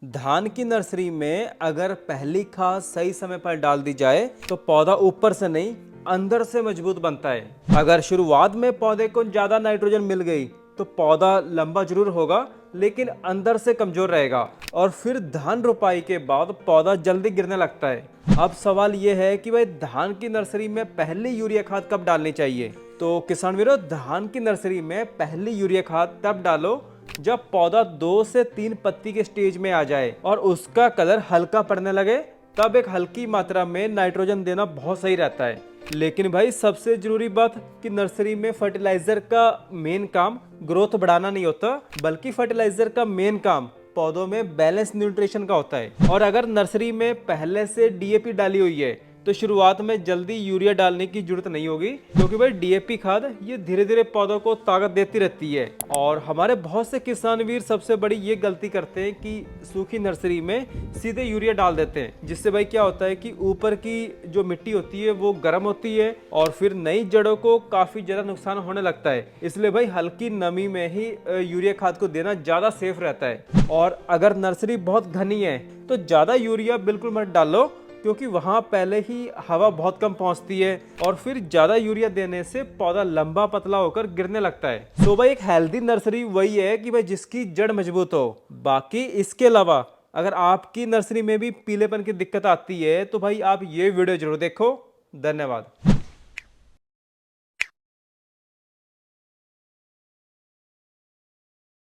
धान की नर्सरी में अगर पहली खाद सही समय पर डाल दी जाए तो पौधा ऊपर से नहीं अंदर से मजबूत बनता है। अगर शुरुआत में पौधे को ज्यादा नाइट्रोजन मिल गई तो पौधा लंबा जरूर होगा लेकिन अंदर से कमजोर रहेगा और फिर धान रोपाई के बाद पौधा जल्दी गिरने लगता है। अब सवाल यह है कि भाई धान की नर्सरी में पहली यूरिया खाद कब डालनी चाहिए। तो किसान वीरों, धान की नर्सरी में पहली यूरिया खाद तब डालो जब पौधा 2 से 3 पत्ती के स्टेज में आ जाए और उसका कलर हल्का पड़ने लगे, तब एक हल्की मात्रा में नाइट्रोजन देना बहुत सही रहता है। लेकिन भाई सबसे जरूरी बात कि नर्सरी में फर्टिलाइजर का मेन काम ग्रोथ बढ़ाना नहीं होता, बल्कि फर्टिलाइजर का मेन काम पौधों में बैलेंस न्यूट्रिशन का होता है। और अगर नर्सरी में पहले से डीएपी डाली हुई है तो शुरुआत में जल्दी यूरिया डालने की जरूरत नहीं होगी, क्योंकि भाई डीएपी खाद ये धीरे धीरे पौधों को ताकत देती रहती है। और हमारे बहुत से किसान वीर सबसे बड़ी ये गलती करते हैं कि सूखी नर्सरी में सीधे यूरिया डाल देते हैं, जिससे भाई क्या होता है कि ऊपर की जो मिट्टी होती है वो गर्म होती है और फिर नई जड़ों को काफी ज्यादा नुकसान होने लगता है। इसलिए भाई हल्की नमी में ही यूरिया खाद को देना ज्यादा सेफ रहता है। और अगर नर्सरी बहुत घनी है तो ज्यादा यूरिया बिल्कुल मत डालो, क्योंकि वहां पहले ही हवा बहुत कम पहुंचती है और फिर ज्यादा यूरिया देने से पौधा लंबा पतला होकर गिरने लगता है। तो भाई एक हेल्दी नर्सरी वही है कि भाई जिसकी जड़ मजबूत हो। बाकी इसके अलावा अगर आपकी नर्सरी में भी पीलेपन की दिक्कत आती है तो भाई आप ये वीडियो जरूर देखो। धन्यवाद।